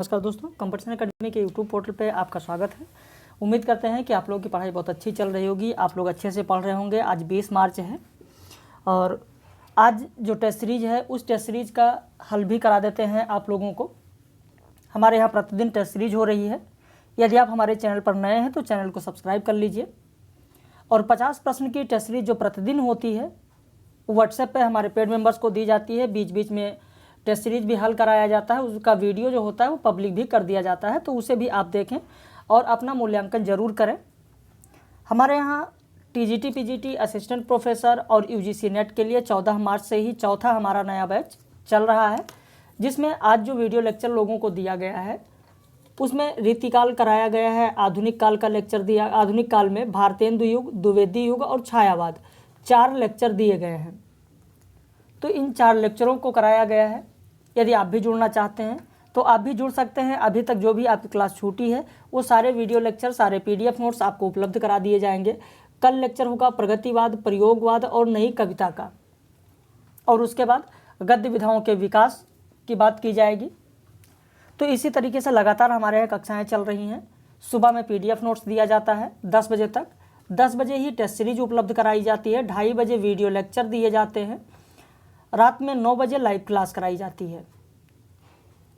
नमस्कार दोस्तों, competition academy के यूट्यूब पोर्टल पे आपका स्वागत है। उम्मीद करते हैं कि आप लोगों की पढ़ाई बहुत अच्छी चल रही होगी, आप लोग अच्छे से पढ़ रहे होंगे। आज 20 मार्च है और आज जो टेस्ट सीरीज है उस टेस्ट सीरीज का हल भी करा देते हैं आप लोगों को। हमारे यहाँ प्रतिदिन टेस्ट सीरीज हो रही है। यदि आप हमारे चैनल पर नए हैं तो चैनल को सब्सक्राइब कर लीजिए। और 50 प्रश्न की टेस्ट सीरीज जो प्रतिदिन होती है व्हाट्सएप पर हमारे पेड मेम्बर्स को दी जाती है। बीच बीच में टेस्ट सीरीज भी हल कराया जाता है, उसका वीडियो जो होता है वो पब्लिक भी कर दिया जाता है, तो उसे भी आप देखें और अपना मूल्यांकन जरूर करें। हमारे यहाँ टीजीटी, पीजीटी, असिस्टेंट प्रोफेसर और यूजीसी नेट के लिए 14 मार्च से ही चौथा हमारा नया बैच चल रहा है, जिसमें आज जो वीडियो लेक्चर लोगों को दिया गया है उसमें रीतिकाल कराया गया है, आधुनिक काल का लेक्चर दिया। आधुनिक काल में भारतेंदु युग, द्विवेदी युग और छायावाद 4 लेक्चर दिए गए हैं, तो इन 4 लेक्चरों को कराया गया है। यदि आप भी जुड़ना चाहते हैं तो आप भी जुड़ सकते हैं। अभी तक जो भी आपकी क्लास छूटी है वो सारे वीडियो लेक्चर, सारे पीडीएफ नोट्स आपको उपलब्ध करा दिए जाएंगे। कल लेक्चर होगा प्रगतिवाद, प्रयोगवाद और नई कविता का, और उसके बाद गद्य विधाओं के विकास की बात की जाएगी। तो इसी तरीके से लगातार हमारे यहाँ कक्षाएँ चल रही हैं। सुबह में पीडीएफ नोट्स दिया जाता है 10 बजे तक, 10 बजे ही टेस्ट सीरीज उपलब्ध कराई जाती है, 2:30 बजे वीडियो लेक्चर दिए जाते हैं, रात में 9 बजे लाइव क्लास कराई जाती है।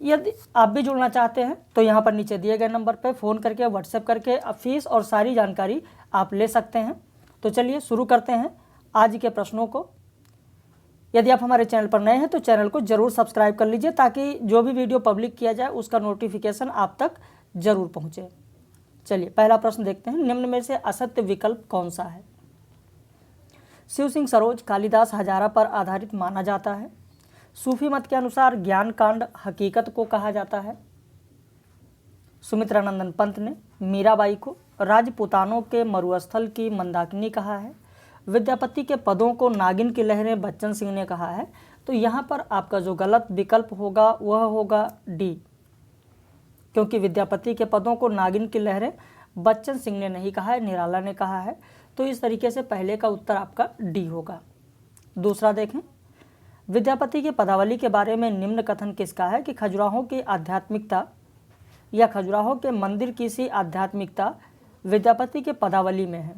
यदि आप भी जुड़ना चाहते हैं तो यहाँ पर नीचे दिए गए नंबर पर फ़ोन करके, व्हाट्सएप करके फीस और सारी जानकारी आप ले सकते हैं। तो चलिए शुरू करते हैं आज के प्रश्नों को। यदि आप हमारे चैनल पर नए हैं तो चैनल को ज़रूर सब्सक्राइब कर लीजिए, ताकि जो भी वीडियो पब्लिक किया जाए उसका नोटिफिकेशन आप तक ज़रूर पहुँचे। चलिए पहला प्रश्न देखते हैं। निम्न में से असत्य विकल्प कौन सा है? शिव सिंह सरोज कालिदास हजारा पर आधारित माना जाता है। सूफी मत के अनुसार ज्ञान कांड हकीकत को कहा जाता है। सुमित्रानंदन पंत ने मीराबाई को राजपूतानों के मरुस्थल की मंदाकिनी कहा है। विद्यापति के पदों को नागिन की लहरें बच्चन सिंह ने कहा है। तो यहाँ पर आपका जो गलत विकल्प होगा वह होगा डी, क्योंकि विद्यापति के पदों को नागिन की लहरें बच्चन सिंह ने नहीं कहा है, निराला ने कहा है। तो इस तरीके से पहले का उत्तर आपका डी होगा। दूसरा देखें, विद्यापति की पदावली के बारे में निम्न कथन किसका है कि खजुराहो की आध्यात्मिकता या खजुराहो के मंदिर की सी आध्यात्मिकता विद्यापति के पदावली में है?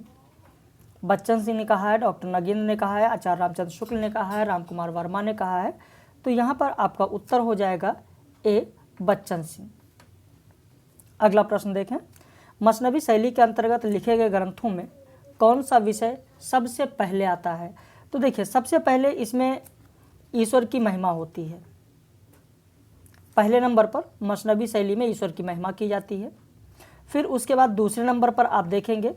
बच्चन सिंह ने कहा है, डॉक्टर नगेंद्र ने कहा है, आचार्य रामचंद्र शुक्ल ने कहा है, रामकुमार वर्मा ने कहा है। तो यहाँ पर आपका उत्तर हो जाएगा ए, बच्चन सिंह। अगला प्रश्न देखें, मसनवी शैली के अंतर्गत लिखे गए ग्रंथों में कौन सा विषय सबसे पहले आता है? तो देखिए, सबसे पहले इसमें ईश्वर की महिमा होती है। पहले नंबर पर मसनवी शैली में ईश्वर की महिमा की जाती है। फिर उसके बाद दूसरे नंबर पर आप देखेंगे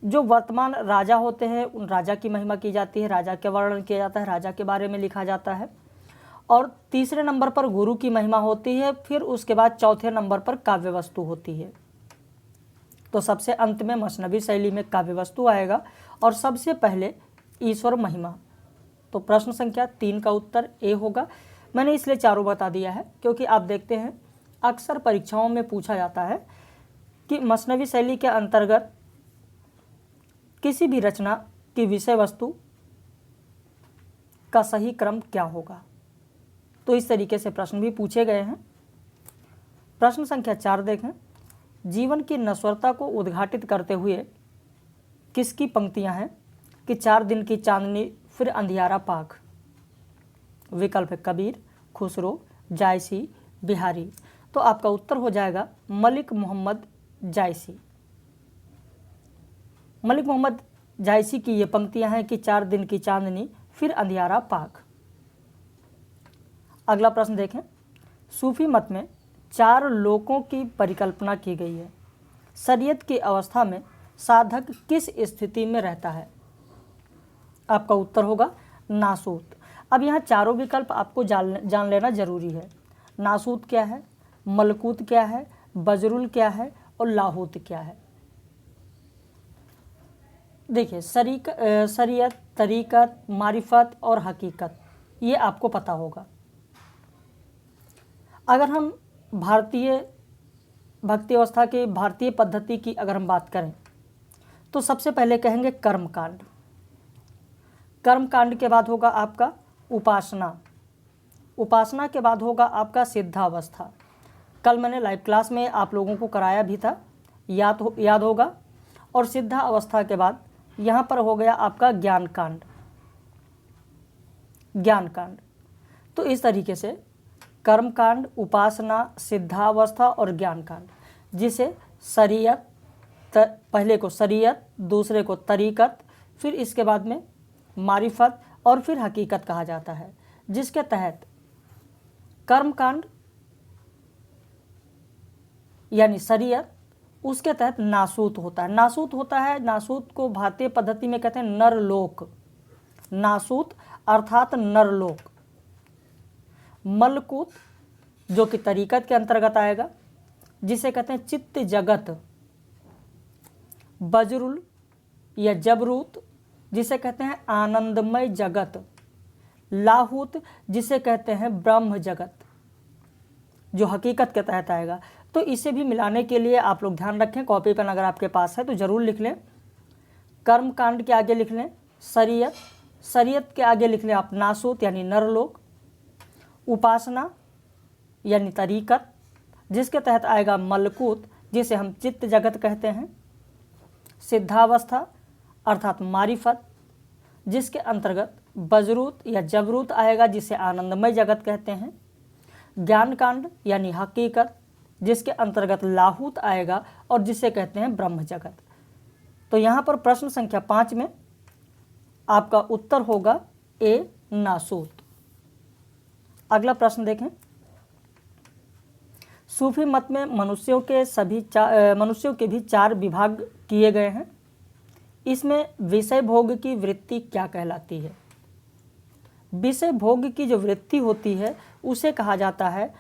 जो वर्तमान राजा होते हैं उन राजा की महिमा की जाती है, राजा के वर्णन किया जाता है, राजा के बारे में लिखा जाता है। और तीसरे नंबर पर गुरु की महिमा होती है। फिर उसके बाद चौथे नंबर पर काव्य वस्तु होती है। तो सबसे अंत में मसनवी शैली में काव्य वस्तु आएगा और सबसे पहले ईश्वर महिमा। तो प्रश्न संख्या 3 का उत्तर ए होगा। मैंने इसलिए चारों बता दिया है क्योंकि आप देखते हैं अक्सर परीक्षाओं में पूछा जाता है कि मसनवी शैली के अंतर्गत किसी भी रचना की विषय वस्तु का सही क्रम क्या होगा। तो इस तरीके से प्रश्न भी पूछे गए हैं। प्रश्न संख्या 4 देखें, जीवन की नश्वरता को उद्घाटित करते हुए किसकी पंक्तियां हैं कि 4 दिन की चांदनी फिर अंधियारा पाक? विकल्प है कबीर, खुसरो, जायसी, बिहारी। तो आपका उत्तर हो जाएगा मलिक मोहम्मद जायसी। मलिक मोहम्मद जायसी की ये पंक्तियां हैं कि 4 दिन की चांदनी फिर अंधियारा पाक। अगला प्रश्न देखें, सूफी मत में 4 लोकों की परिकल्पना की गई है। शरीयत की अवस्था में साधक किस स्थिति में रहता है? आपका उत्तर होगा नासूत। अब यहाँ चारों विकल्प आपको जान लेना जरूरी है। नासूत क्या है, मलकूत क्या है, बजरुल क्या है और लाहूत क्या है? देखिए, शरीयत, तरीकत, मारिफत और हकीकत ये आपको पता होगा। अगर हम भारतीय भक्ति अवस्था के भारतीय पद्धति की अगर हम बात करें तो सबसे पहले कहेंगे कर्मकांड। कर्मकांड के बाद होगा आपका उपासना। उपासना के बाद होगा आपका सिद्धावस्था। कल मैंने लाइव क्लास में आप लोगों को कराया भी था, याद होगा। और सिद्धा अवस्था के बाद यहाँ पर हो गया आपका ज्ञान कांड। तो इस तरीके से कर्म कांड, उपासना, सिद्धावस्था और ज्ञान कांड, जिसे शरीयत, पहले को शरीयत, दूसरे को तरीकत, फिर इसके बाद में मारिफत और फिर हकीकत कहा जाता है। जिसके तहत कर्म कांड यानी शरीयत, उसके तहत नासूत होता है। नासूत को भारतीय पद्धति में कहते हैं नरलोक। नासूत अर्थात नरलोक। मलकूत जो कि तरीकत के अंतर्गत आएगा, जिसे कहते हैं चित्त जगत। बजरुल या जबरूत, जिसे कहते हैं आनंदमय जगत। लाहूत, जिसे कहते हैं ब्रह्म जगत, जो हकीकत के तहत आएगा। तो इसे भी मिलाने के लिए आप लोग ध्यान रखें, कॉपी पेन अगर आपके पास है तो ज़रूर लिख लें। कर्म कांड के आगे लिख लें शरीयत, शरीयत के आगे लिख लें आप नासूत यानी नरलोक। उपासना यानी तरीकत, जिसके तहत आएगा मलकूत, जिसे हम चित्त जगत कहते हैं। सिद्धावस्था अर्थात मारिफत, जिसके अंतर्गत बजरूत या जबरूत आएगा, जिसे आनंदमय जगत कहते हैं। ज्ञान कांड यानी हकीकत, जिसके अंतर्गत लाहूत आएगा और जिसे कहते हैं ब्रह्म जगत। तो यहाँ पर प्रश्न संख्या 5 में आपका उत्तर होगा ए नासूत। अगला प्रश्न देखें। सूफी मत में मनुष्यों के भी 4 विभाग किए गए हैं। इसमें विषय भोग की वृत्ति क्या कहलाती है? विषय भोग की जो वृत्ति होती है उसे कहा जाता है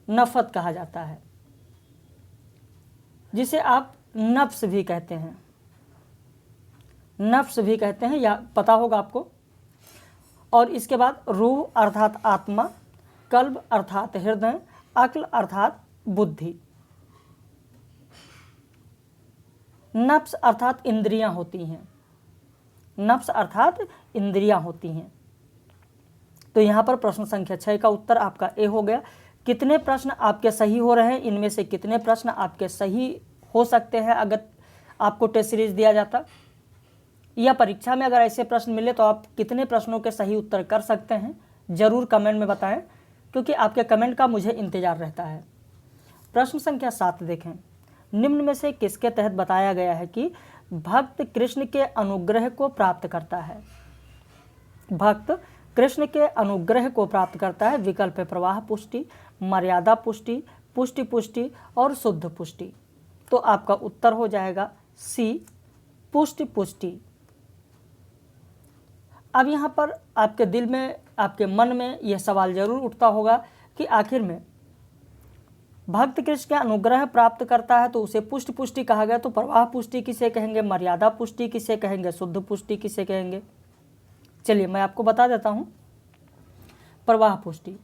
नफत कहा जाता है, जिसे आप नफ्स भी कहते हैं, या पता होगा आपको। और इसके बाद रूह अर्थात आत्मा, कल्ब अर्थात हृदय, अक्ल अर्थात बुद्धि। नफ्स अर्थात इंद्रियां होती हैं। तो यहाँ पर प्रश्न संख्या 6 का उत्तर आपका ए हो गया। कितने प्रश्न आपके सही हो रहे हैं, इनमें से कितने प्रश्न आपके सही हो सकते हैं अगर आपको टेस्ट सीरीज दिया जाता, या परीक्षा में अगर ऐसे प्रश्न मिले तो आप कितने प्रश्नों के सही उत्तर कर सकते हैं, ज़रूर कमेंट में बताएं, क्योंकि आपके कमेंट का मुझे इंतज़ार रहता है। प्रश्न संख्या 7 देखें। निम्न में से किसके तहत बताया गया है कि भक्त कृष्ण के अनुग्रह को प्राप्त करता है? भक्त कृष्ण के अनुग्रह को प्राप्त करता है। विकल्प है प्रवाह पुष्टि, मर्यादा पुष्टि, पुष्टि पुष्टि और शुद्ध पुष्टि। तो आपका उत्तर हो जाएगा सी, पुष्टि पुष्टि। अब यहाँ पर आपके दिल में, आपके मन में यह सवाल जरूर उठता होगा कि आखिर में भक्त कृष्ण के अनुग्रह प्राप्त करता है तो उसे पुष्ट पुष्टि कहा गया, तो प्रवाह पुष्टि किसे कहेंगे, मर्यादा पुष्टि किसे कहेंगे, शुद्ध पुष्टि किसे कहेंगे? चलिए मैं आपको बता देता हूँ। प्रवाह पुष्टि,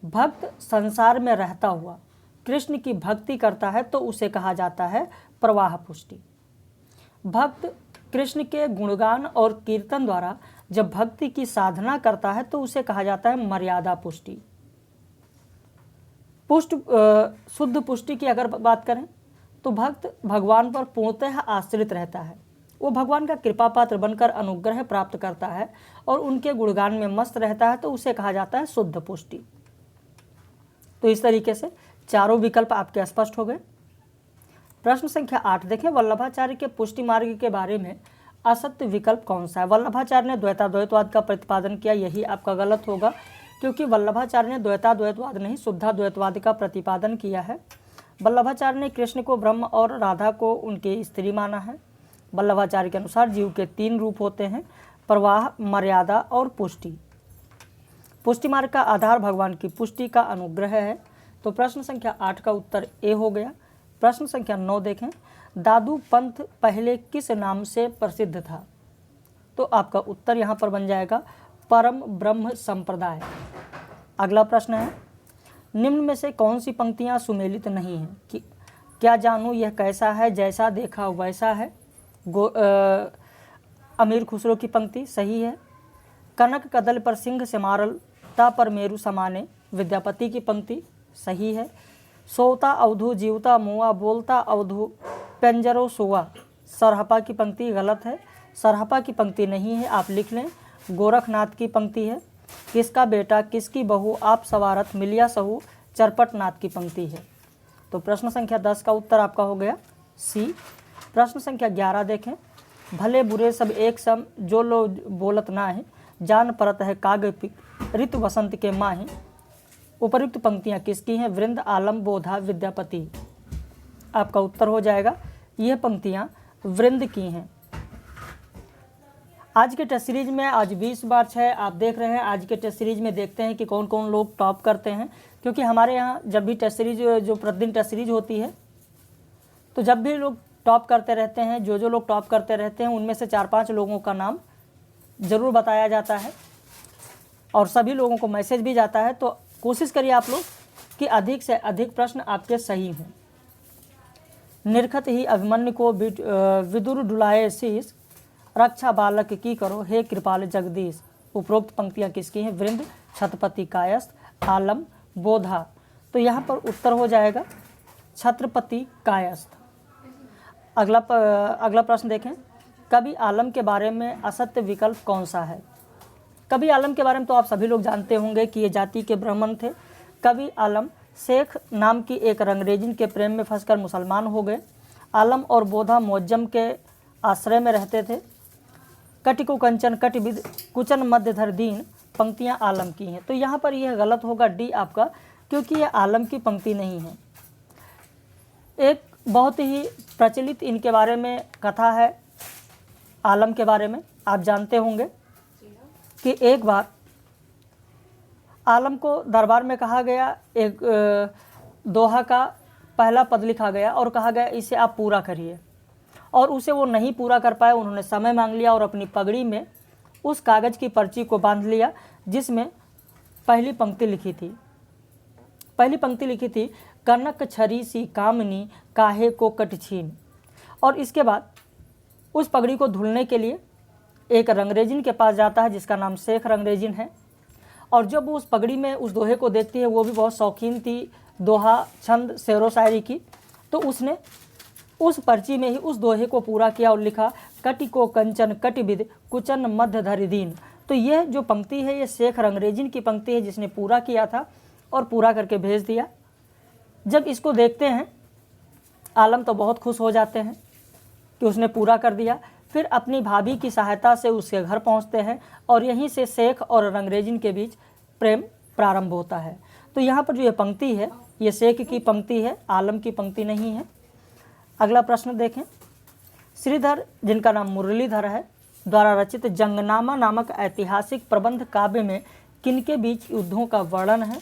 भक्त संसार में रहता हुआ कृष्ण की भक्ति करता है तो उसे कहा जाता है प्रवाह पुष्टि। भक्त कृष्ण के गुणगान और कीर्तन द्वारा जब भक्ति की साधना करता है तो उसे कहा जाता है मर्यादा पुष्टि। शुद्ध पुष्टि की अगर बात करें तो भक्त भगवान पर पूर्णतः आश्रित रहता है, वो भगवान का कृपा पात्र बनकर अनुग्रह प्राप्त करता है और उनके गुणगान में मस्त रहता है तो उसे कहा जाता है शुद्ध पुष्टि। तो इस तरीके से चारों विकल्प आपके स्पष्ट हो गए। प्रश्न संख्या 8 देखें। वल्लभाचार्य के पुष्टि मार्ग के बारे में असत्य विकल्प कौन सा है? वल्लभाचार्य ने द्वैताद्वैतवाद का प्रतिपादन किया, यही आपका गलत होगा, क्योंकि वल्लभाचार्य ने द्वैताद्वैतवाद नहीं शुद्धाद्वैतवाद का प्रतिपादन किया है। वल्लभाचार्य ने कृष्ण को ब्रह्म और राधा को उनकी स्त्री माना है। वल्लभाचार्य के अनुसार जीव के 3 रूप होते हैं, प्रवाह, मर्यादा और पुष्टि। पुष्टि मार्ग का आधार भगवान की पुष्टि का अनुग्रह है। तो प्रश्न संख्या 8 का उत्तर ए हो गया। प्रश्न संख्या 9 देखें। दादू पंथ पहले किस नाम से प्रसिद्ध था? तो आपका उत्तर यहाँ पर बन जाएगा परम ब्रह्म संप्रदाय। अगला प्रश्न है, निम्न में से कौन सी पंक्तियाँ सुमेलित नहीं हैं? कि क्या जानूँ यह कैसा है, जैसा देखा वैसा है, अमीर खुसरो की पंक्ति सही है। कनक कदल पर सिंह से मारल ता पर मेरु समाने, विद्यापति की पंक्ति सही है। सोता अवधू जीवता मुआ बोलता अवधू पेंजरो सुआ, सरहपा की पंक्ति गलत है। सरहपा की पंक्ति नहीं है, आप लिख लें। गोरखनाथ की पंक्ति है। किसका बेटा किसकी बहू आप सवारथ मिलिया सहू, चरपटनाथ की पंक्ति है। तो प्रश्न संख्या 10 का उत्तर आपका हो गया सी। प्रश्न संख्या 11 देखें। भले बुरे सब एक सम, जो लो बोलत ना है, जान परत है काग ऋतु वसंत के माहे। उपयुक्त पंक्तियां किसकी हैं? वृंद, आलम, बोधा, विद्यापति। आपका उत्तर हो जाएगा यह पंक्तियां वृंद की हैं। आज के टेस्ट सीरीज में आज 20 मार्च है, आप देख रहे हैं। आज के टेस्ट सीरीज में देखते हैं कि कौन कौन लोग टॉप करते हैं, क्योंकि हमारे यहाँ जब भी टेस्ट सीरीज जो प्रतिदिन टेस्ट सीरीज होती है, तो जब भी लोग टॉप करते रहते हैं, जो लोग टॉप करते रहते हैं, उनमें से 4-5 लोगों का नाम ज़रूर बताया जाता है और सभी लोगों को मैसेज भी जाता है। तो कोशिश करिए आप लोग कि अधिक से अधिक प्रश्न आपके सही हों। निरखत ही अभिमन्यु को विदुर डुलाए शीश, रक्षा बालक की करो हे कृपाल जगदीश। उपरोक्त पंक्तियां किसकी हैं? वृंद, छत्रपति कायस्थ, आलम, बोधा। तो यहाँ पर उत्तर हो जाएगा छत्रपति कायस्थ। अगला प्रश्न देखें। कवि आलम के बारे में असत्य विकल्प कौन सा है? कवि आलम के बारे में तो आप सभी लोग जानते होंगे कि ये जाति के ब्राह्मण थे। कवि आलम शेख नाम की एक रंगरेजिन के प्रेम में फंसकर मुसलमान हो गए। आलम और बोधा मुअज्जम के आश्रय में रहते थे। कटिको कंचन कटिविद कुचन मध्यधर दीन, पंक्तियां आलम की हैं। तो यहाँ पर यह गलत होगा डी आपका, क्योंकि यह आलम की पंक्ति नहीं है। एक बहुत ही प्रचलित इनके बारे में कथा है। आलम के बारे में आप जानते होंगे कि एक बार आलम को दरबार में कहा गया, एक दोहा का पहला पद लिखा गया और कहा गया इसे आप पूरा करिए, और उसे वो नहीं पूरा कर पाए। उन्होंने समय मांग लिया और अपनी पगड़ी में उस कागज़ की पर्ची को बांध लिया जिसमें पहली पंक्ति लिखी थी। पहली पंक्ति लिखी थी, कनक छरी सी कामनी काहे को कटछीन। और इसके बाद उस पगड़ी को धुलने के लिए एक रंगरेजिन के पास जाता है जिसका नाम शेख रंगरेजिन है। और जब वो उस पगड़ी में उस दोहे को देखती है, वो भी बहुत शौकीन थी दोहा, छंद, शेरो शायरी की, तो उसने उस पर्ची में ही उस दोहे को पूरा किया और लिखा, कटिको कंचन कटिविद कुचन मध्य धरि दीन। तो यह जो पंक्ति है ये शेख रंगरेजिन की पंक्ति है जिसने पूरा किया था और पूरा करके भेज दिया। जब इसको देखते हैं आलम तो बहुत खुश हो जाते हैं कि उसने पूरा कर दिया। फिर अपनी भाभी की सहायता से उसके घर पहुंचते हैं और यहीं से शेख और रंगरेजिन के बीच प्रेम प्रारंभ होता है। तो यहाँ पर जो ये पंक्ति है ये शेख की पंक्ति है, आलम की पंक्ति नहीं है। अगला प्रश्न देखें। श्रीधर, जिनका नाम मुरलीधर है, द्वारा रचित जंगनामा नामक ऐतिहासिक प्रबंध काव्य में किनके बीच युद्धों का वर्णन है?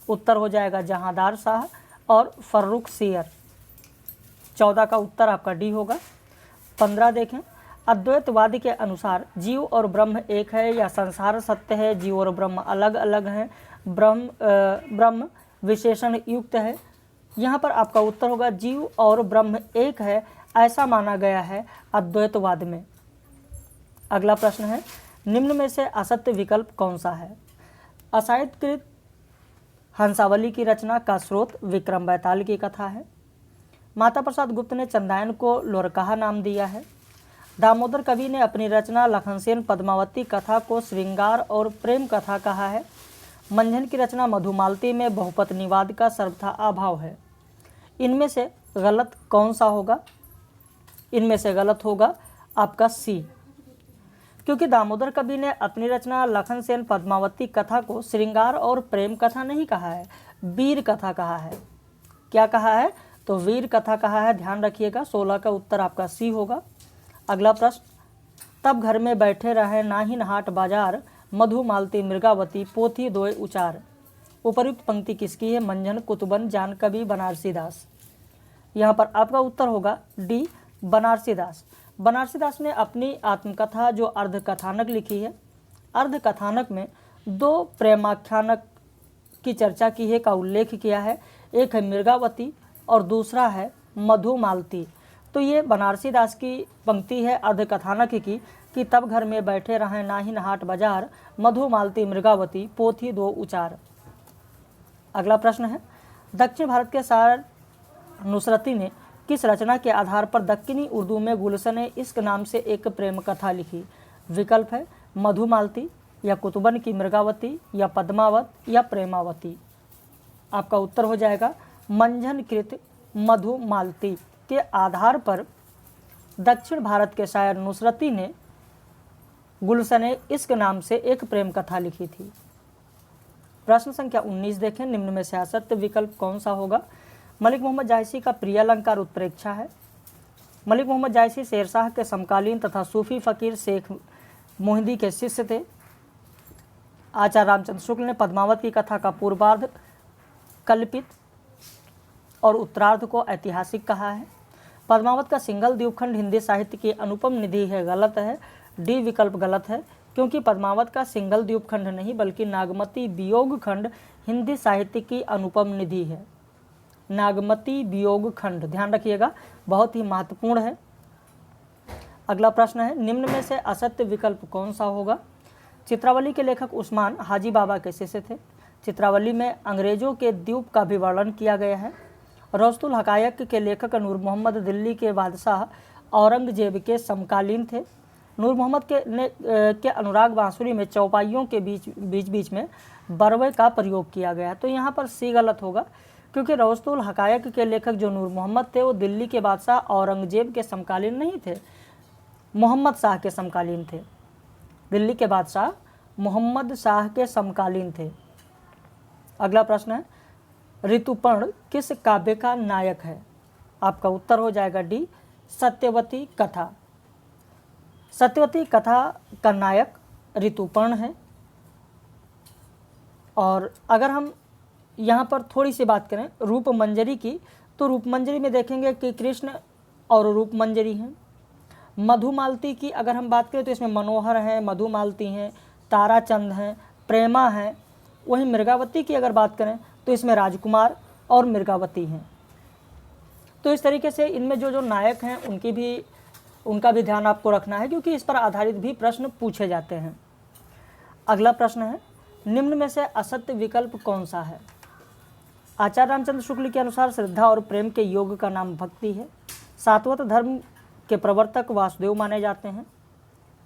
उत्तर हो जाएगा जहांदार शाह और फर्रुख सियर। 14 का उत्तर आपका डी होगा। 15 देखें। अद्वैतवादी के अनुसार जीव और ब्रह्म एक है या संसार सत्य है? जीव और ब्रह्म अलग अलग हैं, ब्रह्म विशेषण युक्त है। यहाँ पर आपका उत्तर होगा जीव और ब्रह्म एक है, ऐसा माना गया है अद्वैतवाद में। अगला प्रश्न है, निम्न में से असत्य विकल्प कौन सा है? असाहित्यकृत हंसावली की रचना का स्रोत विक्रम बैताल की कथा है। माता प्रसाद गुप्त ने चंदायन को लोरकाहा नाम दिया है। दामोदर कवि ने अपनी रचना लखनसेन पद्मावती कथा को श्रृंगार और प्रेम कथा कहा है। मंझन की रचना मधुमालती में बहुपत्नीवाद का सर्वथा अभाव है। इनमें से गलत कौन सा होगा? इनमें से गलत होगा आपका सी, क्योंकि दामोदर कवि ने अपनी रचना लखनसेन पद्मावती कथा को श्रृंगार और प्रेम कथा नहीं कहा है, वीर कथा कहा है। क्या कहा है? तो वीर कथा कहा है, ध्यान रखिएगा। 16 का उत्तर आपका सी होगा। अगला प्रश्न, तब घर में बैठे रहे नाहिन हाट बाजार, मधुमालती मृगावती पोथी दोय उचार। उपर्युक्त पंक्ति किसकी है? मंझन, कुतुबन, जान कवि, बनारसी दास। यहाँ पर आपका उत्तर होगा डी, बनारसी दास। बनारसी दास ने अपनी आत्मकथा जो अर्धकथानक लिखी है, अर्धकथानक में 2 प्रेमाख्यानक की चर्चा की है, का उल्लेख किया है। एक है मृगावती और दूसरा है मधुमालती। तो ये बनारसी दास की पंक्ति है अर्धकथानक की कि तब घर में बैठे रहें नाहिन हाट बाजार, मधुमालती मृगावती पोथी दो उचार। अगला प्रश्न है, दक्षिण भारत के शायर नुसरती ने किस रचना के आधार पर दक्कनी उर्दू में गुलशन इश्क नाम से एक प्रेम कथा लिखी? विकल्प है मधुमालती या कुतुबन की मृगावती या पद्मावत या प्रेमावती। आपका उत्तर हो जाएगा मंझन कृत मधुमालती के आधार पर दक्षिण भारत के शायर नुसरती ने गुलशन इश्क नाम से एक प्रेम कथा लिखी थी। प्रश्न संख्या 19 देखें, निम्न में से असत्य विकल्प कौन सा होगा? मलिक मोहम्मद जायसी का प्रिय अलंकार उत्प्रेक्षा है। मलिक मोहम्मद जायसी शेरशाह के समकालीन तथा सूफी फकीर शेख मोहिंदी के शिष्य थे। आचार्य रामचंद्र शुक्ल ने पद्मावत की कथा का पूर्वार्ध कल्पित और उत्तरार्ध को ऐतिहासिक कहा है। पद्मावत का सिंगल द्वीपखंड हिंदी साहित्य की अनुपम निधि है, गलत है। डी विकल्प गलत है, क्योंकि पद्मावत का सिंगल द्वीपखंड नहीं बल्कि नागमती वियोग खंड हिंदी साहित्य की अनुपम निधि है। नागमती वियोग खंड, ध्यान रखिएगा, बहुत ही महत्वपूर्ण है। अगला प्रश्न है, निम्न में से असत्य विकल्प कौन सा होगा? चित्रावली के लेखक उस्मान हाजी बाबा के शिष्य थे। चित्रावली में अंग्रेजों के द्वीप का भी वर्णन किया गया है। रौस्तुल हकायक के लेखक नूर मोहम्मद दिल्ली के बादशाह औरंगजेब के समकालीन थे। नूर मोहम्मद के अनुराग बांसुरी में चौपाइयों के बीच में बरवे का प्रयोग किया गया है। तो यहाँ पर सी गलत होगा, क्योंकि रौस्तुल हकायक के लेखक जो नूर मोहम्मद थे वो दिल्ली के बादशाह औरंगजेब के समकालीन नहीं थे, मोहम्मद शाह के समकालीन थे। दिल्ली के बादशाह मोहम्मद शाह के समकालीन थे। अगला प्रश्न है, ऋतुपर्ण किस काव्य का नायक है? आपका उत्तर हो जाएगा डी सत्यवती कथा। सत्यवती कथा का नायक ऋतुपर्ण है। और अगर हम यहाँ पर थोड़ी सी बात करें रूपमंजरी की, तो रूपमंजरी में देखेंगे कि कृष्ण और रूपमंजरी हैं। मधुमालती की अगर हम बात करें तो इसमें मनोहर हैं, मधुमालती हैं, ताराचंद हैं, प्रेमा हैं। वहीं मृगावती की अगर बात करें तो इसमें राजकुमार और मृगावती हैं। तो इस तरीके से इनमें जो नायक हैं उनका भी ध्यान आपको रखना है, क्योंकि इस पर आधारित भी प्रश्न पूछे जाते हैं। अगला प्रश्न है, निम्न में से असत्य विकल्प कौन सा है? आचार्य रामचंद्र शुक्ल के अनुसार श्रद्धा और प्रेम के योग का नाम भक्ति है। सात्वत धर्म के प्रवर्तक वासुदेव माने जाते हैं।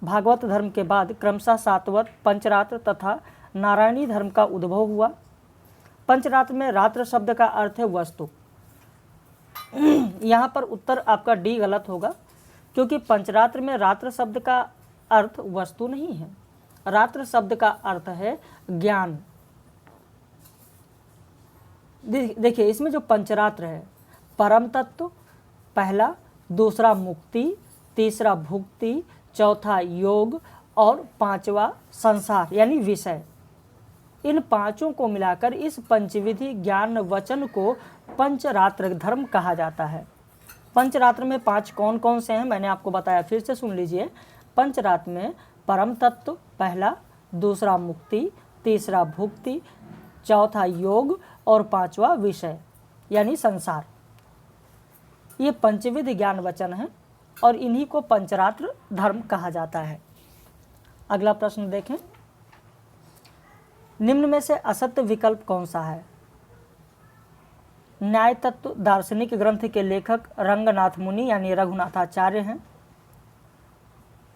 भागवत धर्म के बाद क्रमशः सात्वत, पंचरात्र तथा नारायणी धर्म का उद्भव हुआ। पंचरात्र में रात्र शब्द का अर्थ है वस्तु। यहाँ पर उत्तर आपका डी गलत होगा, क्योंकि पंचरात्र में रात्र शब्द का अर्थ वस्तु नहीं है। रात्र शब्द का अर्थ है ज्ञान। देखिए इसमें जो पंचरात्र है, परम तत्व पहला, दूसरा मुक्ति, तीसरा भुक्ति, चौथा योग और पांचवा संसार यानी विषय। इन पांचों को मिलाकर इस पंचविधि ज्ञान वचन को पंचरात्र धर्म कहा जाता है। पंचरात्र में पांच कौन कौन से हैं मैंने आपको बताया, फिर से सुन लीजिए। पंचरात्र में परम तत्व पहला, दूसरा मुक्ति, तीसरा भुक्ति, चौथा योग और पांचवा विषय यानी संसार। ये पंचविध ज्ञान वचन है और इन्हीं को पंचरात्र धर्म कहा जाता है। अगला प्रश्न देखें, निम्न में से असत्य विकल्प कौन सा है? न्याय तत्व दार्शनिक ग्रंथ के लेखक रंगनाथ मुनि यानी रघुनाथाचार्य हैं,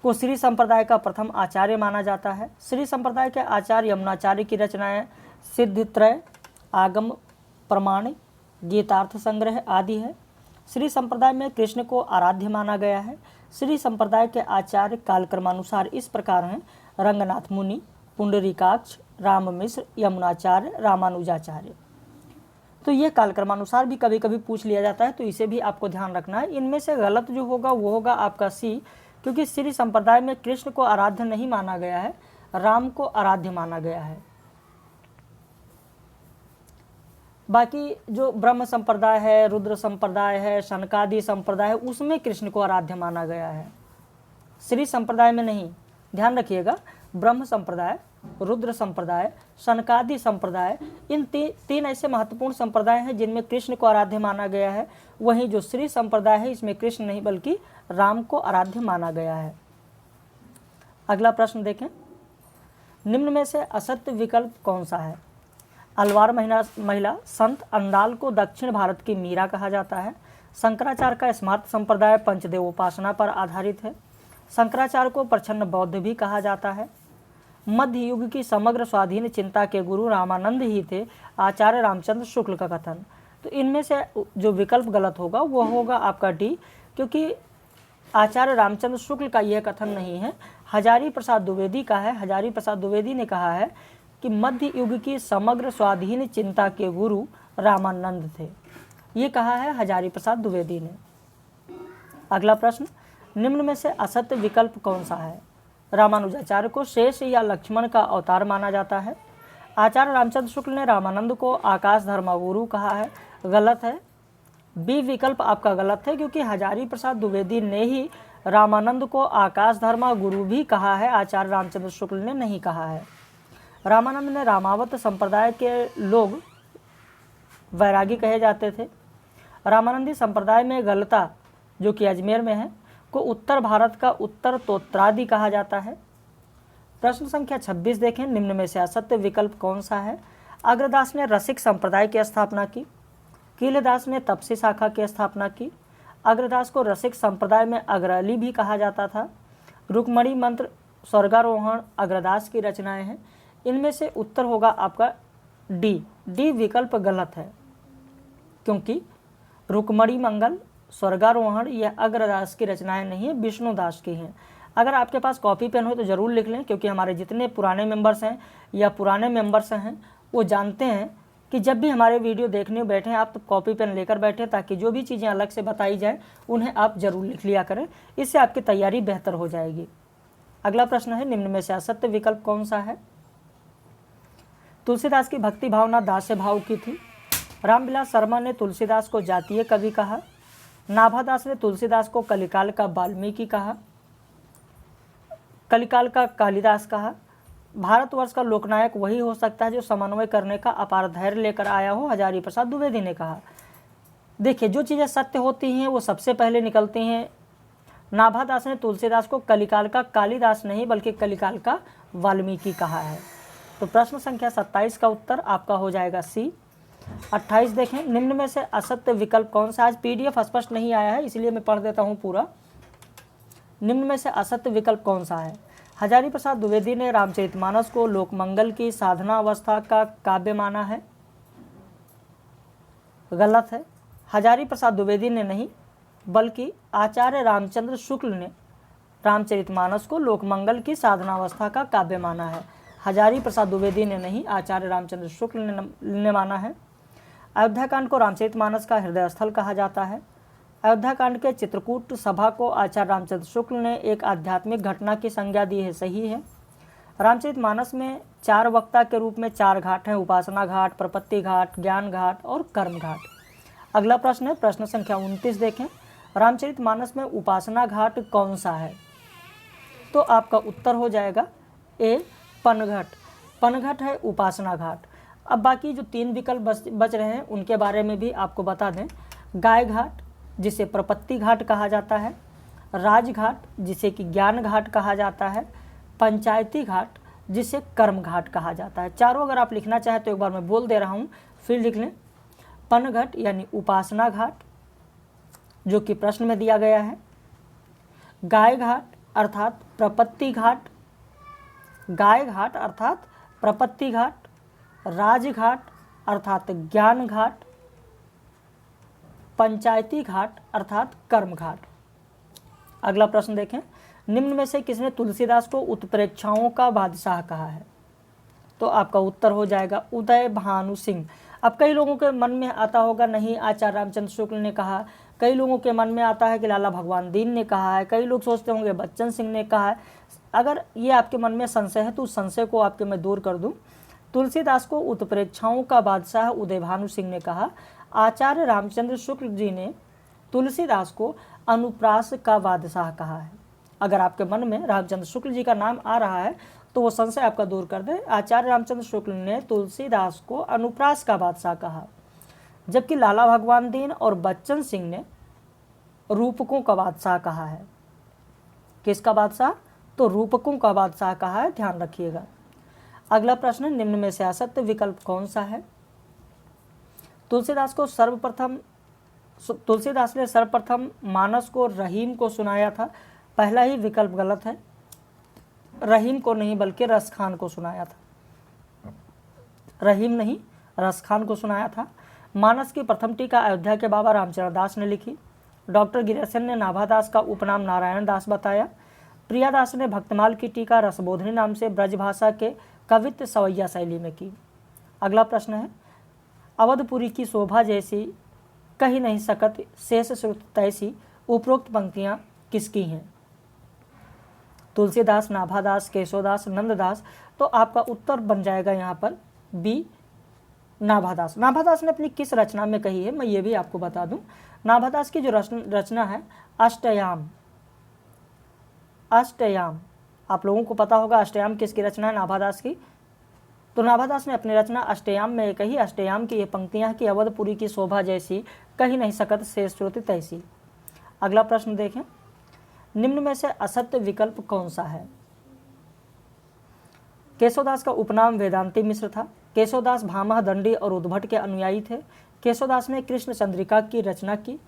को श्री संप्रदाय का प्रथम आचार्य माना जाता है। श्री संप्रदाय के आचार्य यमुनाचार्य की रचनाएं सिद्धित्रय, आगम प्रमाण, गीतार्थ संग्रह आदि है। श्री संप्रदाय में कृष्ण को आराध्य माना गया है। श्री संप्रदाय के आचार्य कालक्रमानुसार इस प्रकार हैं: रंगनाथ मुनि, पुंडरीकाक्ष, राम मिश्र, यमुनाचार्य, रामानुजाचार्य। तो ये कालक्रमानुसार भी कभी कभी पूछ लिया जाता है, तो इसे भी आपको ध्यान रखना है। इनमें से गलत जो होगा वो होगा आपका सी, क्योंकि श्री संप्रदाय में कृष्ण को आराध्य नहीं माना गया है, राम को आराध्य माना गया है। बाकी जो ब्रह्म संप्रदाय है, रुद्र संप्रदाय है, शनकादि संप्रदाय है, उसमें कृष्ण को आराध्य माना गया है, श्री संप्रदाय में नहीं। ध्यान रखिएगा, ब्रह्म संप्रदाय, रुद्र संप्रदाय, शनकादि संप्रदाय, इन तीन ऐसे महत्वपूर्ण संप्रदाय हैं जिनमें कृष्ण को आराध्य माना गया है। वहीं जो श्री संप्रदाय है इसमें कृष्ण नहीं बल्कि राम को आराध्य माना गया है। अगला प्रश्न देखें, निम्न में से असत्य विकल्प कौन सा है? अलवार महिला संत अंडाल को दक्षिण भारत की मीरा कहा जाता है। शंकराचार्य का स्मार्त संप्रदाय पंचदेव उपासना पर आधारित है। शंकराचार्य को प्रच्छन्न बौद्ध भी कहा जाता है। मध्य युग की समग्र स्वाधीन चिंता के गुरु रामानंद ही थे, आचार्य रामचंद्र शुक्ल का कथन। तो इनमें से जो विकल्प गलत होगा वो होगा आपका डी, क्योंकि आचार्य रामचंद्र शुक्ल का यह कथन नहीं है, हजारी प्रसाद द्विवेदी का है। हजारी प्रसाद द्विवेदी ने कहा है कि मध्य युग की समग्र स्वाधीन चिंता के गुरु रामानंद थे, ये कहा है हजारी प्रसाद द्विवेदी ने। अगला प्रश्न, निम्न में से असत्य विकल्प कौन सा है? रामानुजाचार्य को शेष या लक्ष्मण का अवतार माना जाता है। आचार्य रामचंद्र शुक्ल ने रामानंद को आकाश धर्मगुरु कहा है, गलत है। बी विकल्प आपका गलत है, क्योंकि हजारी प्रसाद द्विवेदी ने ही रामानंद को आकाश धर्मा गुरु भी कहा है, आचार्य रामचंद्र शुक्ल ने नहीं कहा है। रामानंद ने रामावत संप्रदाय के लोग वैरागी कहे जाते थे। रामानंदी संप्रदाय में गलता, जो कि अजमेर में है, को उत्तर भारत का उत्तर तोत्रादि कहा जाता है। प्रश्न संख्या 26 देखें, निम्न में से असत्य विकल्प कौन सा है? अग्रदास ने रसिक संप्रदाय की स्थापना की। कीलदास ने तपसी शाखा की स्थापना की। अग्रदास को रसिक संप्रदाय में अग्रअली भी कहा जाता था। रुक्मणी मंत्र, स्वर्गारोहण अग्रदास की रचनाएं हैं। इनमें से उत्तर होगा आपका डी विकल्प गलत है, क्योंकि रुक्मणी मंगल, स्वर्गारोहण यह अग्रदास की रचनाएं नहीं है, विष्णुदास की हैं। अगर आपके पास कॉपी पेन हो तो ज़रूर लिख लें, क्योंकि हमारे जितने पुराने मेंबर्स हैं या पुराने मेंबर्स हैं वो जानते हैं कि जब भी हमारे वीडियो देखने बैठें आप तो कॉपी पेन लेकर बैठें, ताकि जो भी चीज़ें अलग से बताई जाएँ उन्हें आप ज़रूर लिख लिया करें, इससे आपकी तैयारी बेहतर हो जाएगी। अगला प्रश्न है, निम्न में से असत्य विकल्प कौन सा है? तुलसीदास की भक्ति भावना दास्य भाव की थी। रामविलास शर्मा ने तुलसीदास को जातीय कवि कहा। नाभादास ने तुलसीदास को कलिकाल का वाल्मीकि कहा, कलिकाल का कालिदास कहा। भारतवर्ष का लोकनायक वही हो सकता है जो समन्वय करने का अपार धैर्य लेकर आया हो, हजारी प्रसाद द्विवेदी ने कहा। देखिए, जो चीज़ें सत्य होती हैं वो सबसे पहले निकलती हैं। नाभादास ने तुलसीदास को कलिकाल का कालिदास नहीं बल्कि कलिकाल का वाल्मीकि कहा है। तो प्रश्न संख्या 27 का उत्तर आपका हो जाएगा सी। 28 देखें, निम्न में से असत्य विकल्प कौन सा? आज पीडीएफ स्पष्ट नहीं आया है, इसलिए मैं पढ़ देता हूँ पूरा। निम्न में से असत्य विकल्प कौन सा है? हजारी प्रसाद द्विवेदी ने रामचरितमानस को लोकमंगल की साधना अवस्था का काव्य माना है, गलत है। हजारी प्रसाद द्विवेदी ने नहीं, बल्कि आचार्य रामचंद्र शुक्ल ने रामचरितमानस को लोकमंगल की साधनावस्था का काव्य माना है। हजारी प्रसाद द्विवेदी ने नहीं, आचार्य रामचंद्र शुक्ल ने माना है। अयोध्याकांड को रामचरितमानस का हृदय स्थल कहा जाता है। अयोध्याकांड के चित्रकूट सभा को आचार्य रामचंद्र शुक्ल ने एक आध्यात्मिक घटना की संज्ञा दी है, सही है। रामचरितमानस में 4 वक्ता के रूप में 4 घाट हैं, उपासना घाट, प्रपत्ति घाट, ज्ञान घाट और कर्म घाट। अगला प्रश्न है, प्रश्न संख्या 29 देखें, रामचरितमानस में उपासना घाट कौन सा है? तो आपका उत्तर हो जाएगा ए पनघट। पनघट है उपासना घाट। अब बाकी जो 3 विकल्प बच रहे हैं उनके बारे में भी आपको बता दें। गाय घाट, जिसे प्रपत्ति घाट कहा जाता है, राजघाट जिसे कि ज्ञान घाट कहा जाता है, पंचायती घाट जिसे कर्म घाट कहा जाता है। चारों अगर आप लिखना चाहें तो एक बार मैं बोल दे रहा हूँ, फिर लिख लें। पनघट यानी उपासना घाट, जो कि प्रश्न में दिया गया है। गाय घाट अर्थात प्रपत्ति घाट, गाय घाट अर्थात प्रपत्ति घाट, राजघाट अर्थात ज्ञान घाट, पंचायती घाट अर्थात कर्म घाट। अगला प्रश्न देखें, निम्न में से किसने तुलसीदास को उत्प्रेक्षाओं का बादशाह कहा है? तो आपका उत्तर हो जाएगा उदय भानु सिंह। अब कई लोगों के मन में आता होगा नहीं आचार्य रामचंद्र शुक्ल ने कहा, कई लोगों के मन में आता है कि लाला भगवान दीन ने कहा है, कई लोग सोचते होंगे बच्चन सिंह ने कहा है। अगर ये आपके मन में संशय है तो उस संशय को आपके मैं दूर कर दूं। तुलसीदास को उत्प्रेक्षाओं का बादशाह उदय भानु सिंह ने कहा। आचार्य रामचंद्र शुक्ल जी ने तुलसीदास को अनुप्रास का बादशाह कहा है। अगर आपके मन में रामचंद्र शुक्ल जी का नाम आ रहा है तो वो संशय आपका दूर कर दे। आचार्य रामचंद्र शुक्ल ने तुलसीदास को अनुप्रास का बादशाह कहा, जबकि लाला भगवान दीन और बच्चन सिंह ने रूपकों का बादशाह कहा है। किसका बादशाह? तो रूपकों का बादशाह कहा है, ध्यान रखिएगा। अगला प्रश्न, निम्न में से असत्य विकल्प कौन सा है? तुलसीदास ने सर्वप्रथम मानस को रहीम को सुनाया था। पहला ही विकल्प गलत है, रहीम को नहीं बल्कि रसखान को सुनाया था। रहीम नहीं, रसखान को सुनाया था। मानस की प्रथम टीका अयोध्या के बाबा रामचरण दास ने लिखी। डॉक्टर गिरियर्सन ने नाभादास का उपनाम नारायण दास बताया। प्रियादास ने भक्तमाल की टीका रसबोधनी नाम से ब्रजभाषा के कवित्व सवैया शैली में की। अगला प्रश्न है, अवधपुरी की शोभा जैसी कही नहीं सकत शेष श्रुत तैसी उपरोक्त पंक्तियां किसकी हैं? तुलसीदास, नाभादास, केशवदास, नंददास। तो आपका उत्तर बन जाएगा यहाँ पर बी, नाभादास। नाभादास ने अपनी किस रचना में कही है, मैं ये भी आपको बता दूं। नाभादास की जो रचना है अष्टयाम, अष्टयाम, आप लोगों को पता होगा अष्टयाम किसकी रचना है, नाभादास की। तो नाभादास ने अपनी रचना अष्टयाम में कही। अष्टयाम की ये पंक्तियां कि अवधपुरी की शोभा जैसी कही नहीं सकत शेष श्रुति तैसी। अगला प्रश्न देखें, निम्न में से असत्य विकल्प कौन सा है? केशवदास का उपनाम वेदांती मिश्र था। केशवदास भामह, दंडी और उद्भट के अनुयायी थे। केशवदास ने कृष्ण चंद्रिका की रचना की।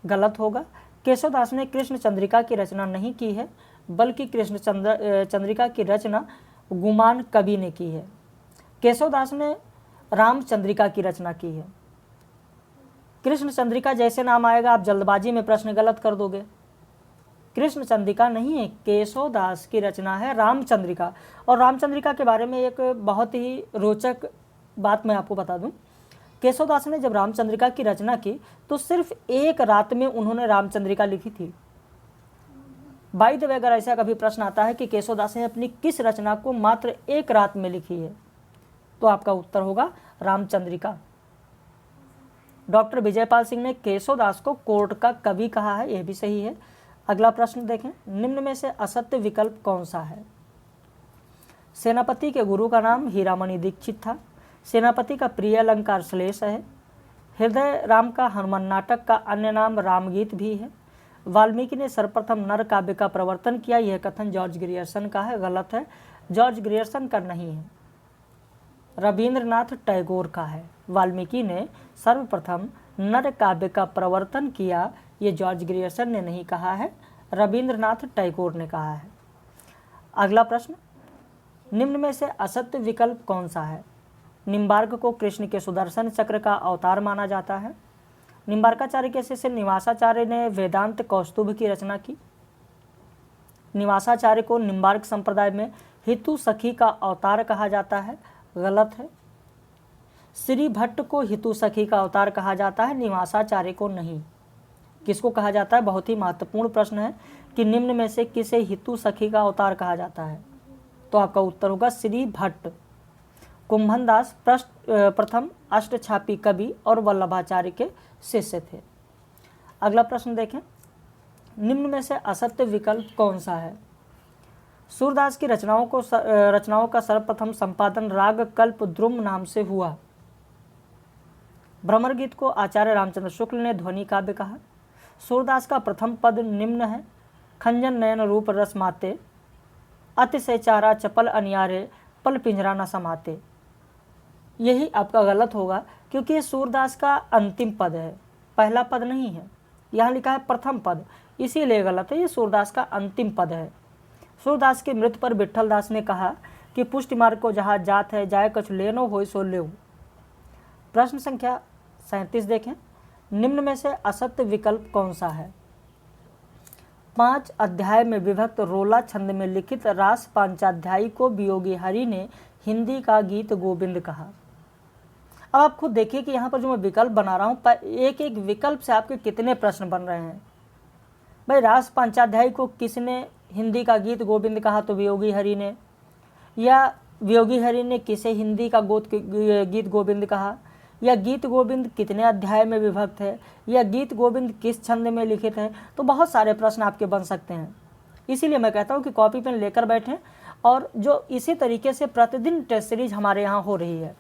गलत होगा, केशवदास ने कृष्ण चंद्रिका की रचना नहीं की है, बल्कि कृष्ण चंद्रिका की रचना गुमान कवि ने की है। केशवदास ने रामचंद्रिका की रचना की है। कृष्ण चंद्रिका जैसे नाम आएगा आप जल्दबाजी में प्रश्न गलत कर दोगे। कृष्ण चंद्रिका नहीं है, केशवदास की रचना है रामचंद्रिका। और रामचंद्रिका के बारे में एक बहुत ही रोचक बात मैं आपको बता दूं। केशवदास ने जब रामचंद्रिका की रचना की तो सिर्फ एक रात में उन्होंने रामचंद्रिका लिखी थी। बाय द वे, अगर ऐसा कभी प्रश्न आता है कि केशवदास ने अपनी किस रचना को मात्र एक रात में लिखी है, तो आपका उत्तर होगा रामचंद्रिका। डॉक्टर विजयपाल सिंह ने केशवदास को कोर्ट का कवि कहा है, यह भी सही है। अगला प्रश्न देखें, निम्न में से असत्य विकल्प कौन सा है? सेनापति के गुरु का नाम हीरामणि दीक्षित था। सेनापति का प्रिय अलंकार श्लेष है। हृदय राम का हनुमान नाटक का अन्य नाम रामगीत भी है। वाल्मीकि ने सर्वप्रथम नर काव्य का प्रवर्तन किया, यह कथन जॉर्ज ग्रियर्सन का है। गलत है, जॉर्ज ग्रियर्सन का नहीं है, रविंद्रनाथ टैगोर का है। वाल्मीकि ने सर्वप्रथम नर काव्य का प्रवर्तन किया, ये जॉर्ज ग्रियर्सन ने नहीं कहा है, रविंद्रनाथ टैगोर ने कहा है। अगला प्रश्न, निम्न में से असत्य विकल्प कौन सा है? निम्बार्क को कृष्ण के सुदर्शन चक्र का अवतार माना जाता है। निम्बार्काचार्य के शिष्य निवासाचार्य ने वेदांत कौस्तुभ की रचना की। निवासाचार्य को निम्बार्क संप्रदाय में हितु सखी का अवतार कहा जाता है। गलत है, श्री भट्ट को हितु सखी का अवतार कहा जाता है, निवासाचार्य को नहीं। किसको कहा जाता है? बहुत ही महत्वपूर्ण प्रश्न है कि निम्न में से किसे हितु सखी का अवतार कहा जाता है? तो आपका उत्तर होगा श्री भट्ट। कुंभनदास प्रथम अष्टछापी कवि और वल्लभाचार्य के शिष्य थे। अगला प्रश्न देखें, निम्न में से असत्य विकल्प कौन सा है? सूरदास की रचनाओं का सर्वप्रथम संपादन राग कल्प द्रुम नाम से हुआ। भ्रमर गीत को आचार्य रामचंद्र शुक्ल ने ध्वनि काव्य कहा। सूरदास का प्रथम पद निम्न है, खंजन नयन रूप रस माते, अतिशय चारा चपल अनियारे, पल पिंजरा न समाते। यही आपका गलत होगा, क्योंकि ये सूरदास का अंतिम पद है, पहला पद नहीं है। यहाँ लिखा है प्रथम पद, इसीलिए गलत है, ये सूरदास का अंतिम पद है। सूरदास की मृत्यु पर विठल दास ने कहा कि पुष्टि मार्ग को जहाँ जात है, जाए कछु लेनो होय सो लेव। प्रश्न संख्या 37 देखें, निम्न में से असत्य विकल्प कौन सा है? 5 अध्याय में विभक्त रोला छंद में लिखित रास पांचाध्यायी को वियोगी हरि ने हिंदी का गीत गोविंद कहा। अब आप खुद देखिए कि यहाँ पर जो मैं विकल्प बना रहा हूँ, एक एक विकल्प से आपके कितने प्रश्न बन रहे हैं। भाई, रास पांचाध्यायी को किसने हिंदी का गीत गोविंद कहा? तो वियोगी हरि ने। या वियोगी हरि ने किसे हिंदी का गीत गोविंद कहा? या गीत गोविंद कितने अध्याय में विभक्त है? या गीत गोविंद किस छंद में लिखित है? तो बहुत सारे प्रश्न आपके बन सकते हैं। इसीलिए मैं कहता हूँ कि कॉपी पेन लेकर बैठें, और जो इसी तरीके से प्रतिदिन टेस्ट सीरीज हमारे यहाँ हो रही है।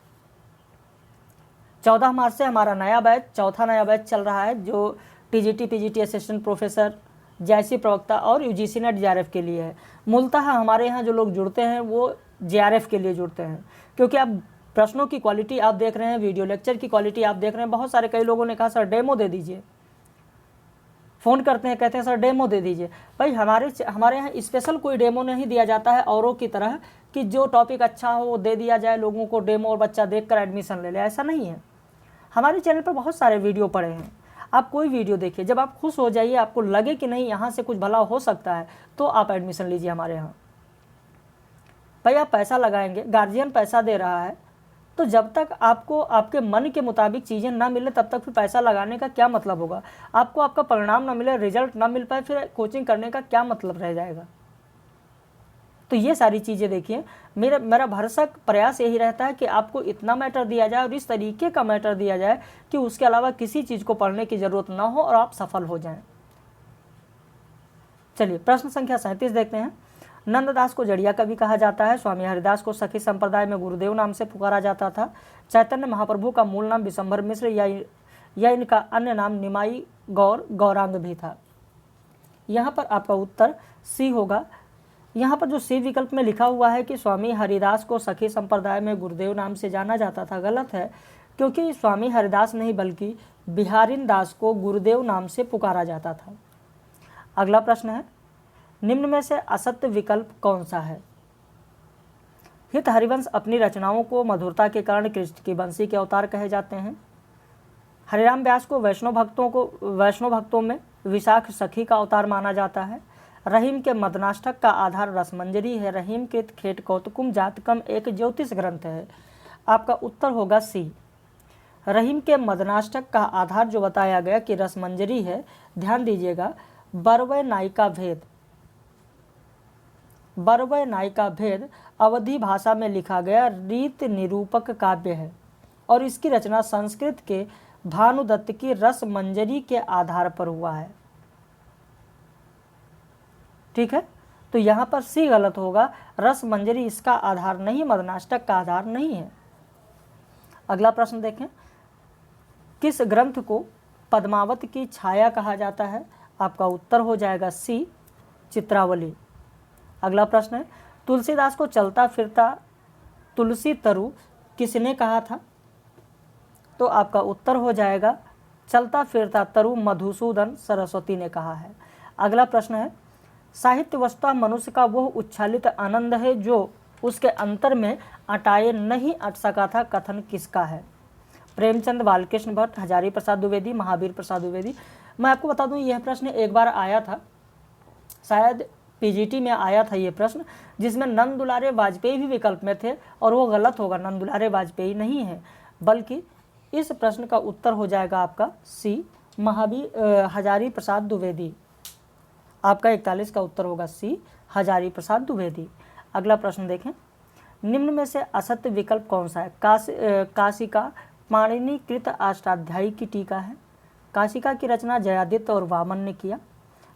14 मार्च से हमारा नया बैच, चौथा नया बैच चल रहा है, जो TGT PGT assistant professor, JIC प्रवक्ता और यूजीसी नेट जेआरएफ के लिए है। मूलतः हमारे यहाँ जो लोग जुड़ते हैं वो JRF के लिए जुड़ते हैं, क्योंकि आप प्रश्नों की क्वालिटी आप देख रहे हैं, वीडियो लेक्चर की क्वालिटी आप देख रहे हैं। बहुत सारे कई लोगों ने कहा सर डेमो दे दीजिए, फ़ोन करते हैं कहते हैं सर डेमो दे दीजिए। भाई हमारे यहाँ स्पेशल कोई डेमो नहीं दिया जाता है औरों की तरह कि जो टॉपिक अच्छा हो वो दे दिया जाए लोगों को डेमो और बच्चा देखकर एडमिशन ले ले, ऐसा नहीं है। हमारे चैनल पर बहुत सारे वीडियो पड़े हैं, आप कोई वीडियो देखिए, जब आप खुश हो जाइए, आपको लगे कि नहीं यहाँ से कुछ भला हो सकता है, तो आप एडमिशन लीजिए हमारे यहाँ। भाई आप पैसा लगाएंगे, गार्जियन पैसा दे रहा है, तो जब तक आपको आपके मन के मुताबिक चीज़ें ना मिले तब तक फिर पैसा लगाने का क्या मतलब होगा। आपको आपका परिणाम ना मिले, रिजल्ट ना मिल पाए, फिर कोचिंग करने का क्या मतलब रह जाएगा। तो ये सारी चीज़ें देखिए, मेरा भरसक प्रयास यही रहता है कि आपको इतना मैटर दिया जाए और इस तरीके का मैटर दिया जाए कि उसके अलावा किसी चीज़ को पढ़ने की ज़रूरत ना हो और आप सफल हो जाएं। चलिए प्रश्न संख्या 37 देखते हैं। नंददास को जड़िया कवि कहा जाता है। स्वामी हरिदास को सखी संप्रदाय में गुरुदेव नाम से पुकारा जाता था। चैतन्य महाप्रभु का मूल नाम विशंभर मिश्र या इनका अन्य नाम निमाई गौरांग भी था। यहाँ पर आपका उत्तर सी होगा। यहाँ पर जो सी विकल्प में लिखा हुआ है कि स्वामी हरिदास को सखी संप्रदाय में गुरुदेव नाम से जाना जाता था, गलत है, क्योंकि स्वामी हरिदास नहीं बल्कि बिहारिन दास को गुरुदेव नाम से पुकारा जाता था। अगला प्रश्न है, निम्न में से असत्य विकल्प कौन सा है। हित हरिवंश अपनी रचनाओं को मधुरता के कारण कृष्ण की बंसी के अवतार कहे जाते हैं। हरिराम व्यास को वैष्णव भक्तों में विशाख सखी का अवतार माना जाता है। रहीम के मदनाष्टक का आधार रसमंजरी है। रहीम कृत खेट कौतुकम जातकम एक ज्योतिष ग्रंथ है। आपका उत्तर होगा सी। रहीम के मदनाष्टक का आधार जो बताया गया कि रसमंजरी है, ध्यान दीजिएगा, बरवय नायिका भेद अवधी भाषा में लिखा गया रीत निरूपक काव्य है और इसकी रचना संस्कृत के भानुदत्त की रसमंजरी के आधार पर हुआ है। ठीक है, तो यहाँ पर सी गलत होगा। रसमंजरी इसका आधार नहीं, मदनाष्टक का आधार नहीं है। अगला प्रश्न देखें, किस ग्रंथ को पद्मावत की छाया कहा जाता है। आपका उत्तर हो जाएगा सी, चित्रावली। अगला प्रश्न है, तुलसीदास को चलता फिरता तुलसी तरु किसने कहा था। तो आपका उत्तर हो जाएगा चलता फिरता तरु मधुसूदन सरस्वती ने कहा है। अगला प्रश्न है, साहित्य वस्तुतः मनुष्य का वह उच्छालित आनंद है जो उसके अंतर में अटाए नहीं अट सका था, कथन किसका है। प्रेमचंद, बालकृष्ण भट्ट, हजारी प्रसाद द्विवेदी, महावीर प्रसाद द्विवेदी। मैं आपको बता दूं यह प्रश्न एक बार आया था, शायद पीजीटी में आया था ये प्रश्न, जिसमें नंद दुलारे वाजपेयी भी विकल्प में थे और वो गलत होगा, नंद दुलारे वाजपेयी नहीं है, बल्कि इस प्रश्न का उत्तर हो जाएगा आपका सी, हजारी प्रसाद द्विवेदी। आपका 41 का उत्तर होगा सी, हजारी प्रसाद द्विवेदी। अगला प्रश्न देखें, निम्न में से असत्य विकल्प कौन सा है। काशिका पाणिनि कृत अष्टाध्यायी की टीका है। काशिका की रचना जयादित्य और वामन ने किया।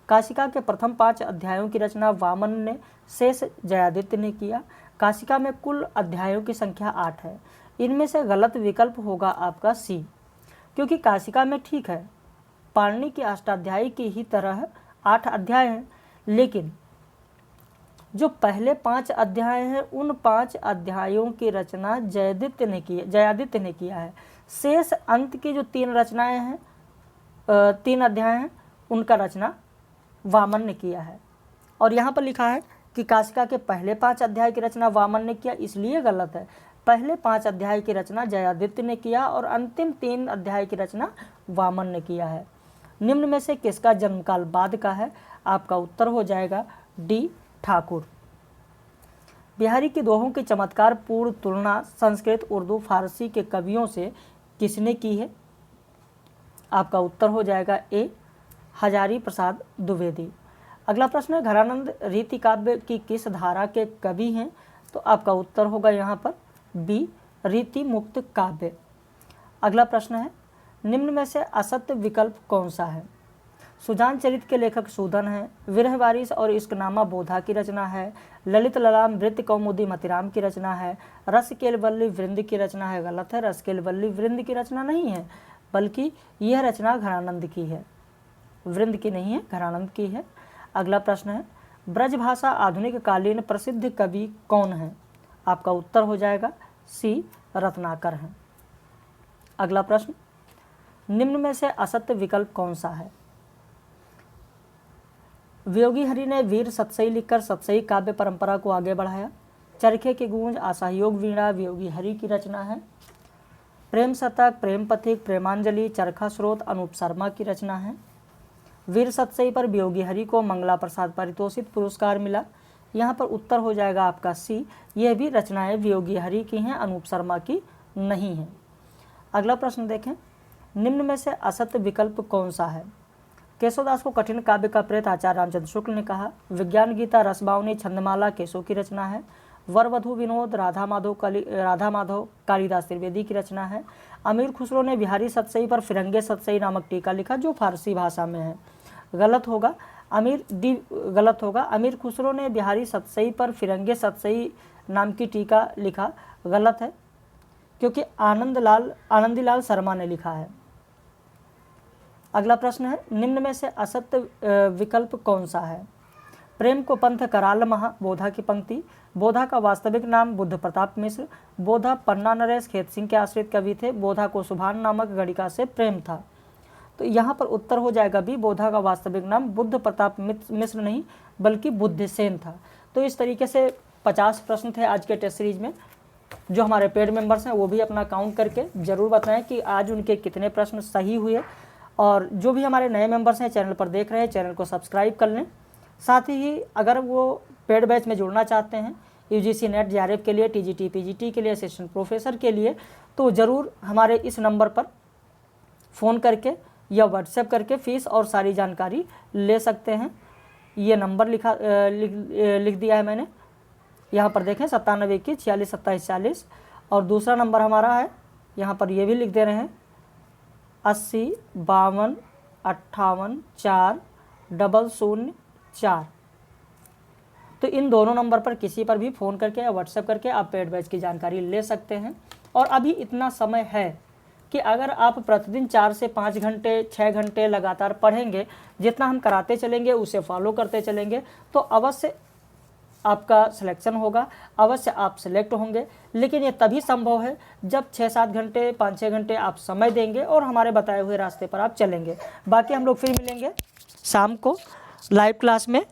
काशिका के प्रथम 5 अध्यायों की रचना वामन ने, शेष जयादित्य ने किया। काशिका में कुल अध्यायों की संख्या 8 है। इनमें से गलत विकल्प होगा आपका सी, क्योंकि काशिका में ठीक है पाणिनि की अष्टाध्यायी की ही तरह 8 अध्याय हैं, लेकिन जो पहले 5 अध्याय हैं उन 5 अध्यायों की रचना जयादित्य ने किया है। शेष अंत की जो 3 रचनाएं हैं, 3 अध्याय हैं, उनका रचना वामन ने किया है। और यहाँ पर लिखा है कि काशिका के पहले 5 अध्याय की रचना वामन ने किया, इसलिए गलत है। पहले 5 अध्याय की रचना जयादित्य ने किया और अंतिम 3 अध्याय की रचना वामन ने किया है। निम्न में से किसका जन्मकाल बाद का है। आपका उत्तर हो जाएगा डी, ठाकुर। बिहारी की दोहों की चमत्कार पूर्ण तुलना संस्कृत, उर्दू, फारसी के कवियों से किसने की है। आपका उत्तर हो जाएगा ए, हजारी प्रसाद द्विवेदी। अगला प्रश्न है, घरानंद रीति काव्य की किस धारा के कवि हैं। तो आपका उत्तर होगा यहाँ पर बी, रीति मुक्त काव्य। अगला प्रश्न है, निम्न में से असत्य विकल्प कौन सा है। सुजान चरित के लेखक सूदन हैं। विरह वारिस और इश्कनामा बोधा की रचना है। ललित ललाम वृत्त कौमुदी मतिराम की रचना है। रस केलवल्ली वृंद की रचना है। गलत है, रस केलवल्ली वृंद की रचना नहीं है, बल्कि यह रचना घरानंद की है, वृंद की नहीं है, घरानंद की है। अगला प्रश्न है, ब्रजभाषा आधुनिक कालीन प्रसिद्ध कवि कौन है। आपका उत्तर हो जाएगा सी रत्नाकर हैं। अगला प्रश्न, निम्न में से असत्य विकल्प कौन सा है? वियोगी हरि ने वीर सतसई लिखकर सतसई काव्य परंपरा को आगे बढ़ाया। चरखे की गूंज, असहयोग वीणा वियोगी हरि की रचना है। प्रेम शतक, प्रेम पथिक, प्रेमांजलि, चरखा स्रोत अनूप शर्मा की रचना है। वीर सतसई पर वियोगी हरि को मंगला प्रसाद पारितोषिक पुरस्कार मिला। यहाँ पर उत्तर हो जाएगा आपका सी, यह भी रचनाएं वियोगी हरि की हैं, अनूप शर्मा की नहीं है। अगला प्रश्न देखें, निम्न में से असत्य विकल्प कौन सा है? केशवदास को कठिन काव्य का प्रेत आचार्य रामचंद्र शुक्ल ने कहा। विज्ञान गीता, रसबावनी, छंदमाला केशव की रचना है। वर वधु विनोद, राधा माधव कालिदास त्रिवेदी की रचना है। अमीर खुसरो ने बिहारी सतसई पर फिरंगे सतसई नामक टीका लिखा जो फारसी भाषा में है। गलत होगा, गलत होगा। अमीर खुसरो ने बिहारी सतसई पर फिरंगे सतसई नाम की टीका लिखा, गलत है, क्योंकि आनंदीलाल शर्मा ने लिखा है। अगला प्रश्न है, निम्न में से असत्य विकल्प कौन सा है? प्रेम को पंथ कराल महा, बोधा की पंक्ति। बोधा का वास्तविक नाम बुद्ध प्रताप मिश्र। बोधा पन्ना नरेश खेत सिंह के आश्रित कवि थे। बोधा को सुभान नामक गणिका से प्रेम था। तो यहाँ पर उत्तर हो जाएगा भी, बोधा का वास्तविक नाम बुद्ध प्रताप मिश्र नहीं बल्कि बुद्धसेन था। तो इस तरीके से 50 प्रश्न थे आज के टेस्ट सीरीज में। जो हमारे पेड मेंबर्स हैं वो भी अपना काउंट करके ज़रूर बताएं कि आज उनके कितने प्रश्न सही हुए। और जो भी हमारे नए मेंबर्स हैं चैनल पर देख रहे हैं, चैनल को सब्सक्राइब कर लें। साथ ही अगर वो पेड बैच में जुड़ना चाहते हैं यूजीसी नेट जेआरएफ के लिए, टीजीटी पीजीटी के लिए, असिस्टेंट प्रोफेसर के लिए, तो ज़रूर हमारे इस नंबर पर फ़ोन करके या व्हाट्सएप करके फ़ीस और सारी जानकारी ले सकते हैं। ये नंबर लिख दिया है मैंने, यहाँ पर देखें 97 46 27 40। और दूसरा नंबर हमारा है, यहाँ पर ये भी लिख दे रहे हैं 80 52 58 4 004। तो इन दोनों नंबर पर किसी पर भी फ़ोन करके या व्हाट्सएप करके आप पेड बैच की जानकारी ले सकते हैं। और अभी इतना समय है कि अगर आप प्रतिदिन 4 से 5 घंटे 6 घंटे लगातार पढ़ेंगे, जितना हम कराते चलेंगे उसे फॉलो करते चलेंगे, तो अवश्य आपका सिलेक्शन होगा, अवश्य आप सिलेक्ट होंगे। लेकिन ये तभी संभव है जब 6-7 घंटे 5-6 घंटे आप समय देंगे और हमारे बताए हुए रास्ते पर आप चलेंगे। बाकी हम लोग फिर मिलेंगे शाम को लाइव क्लास में।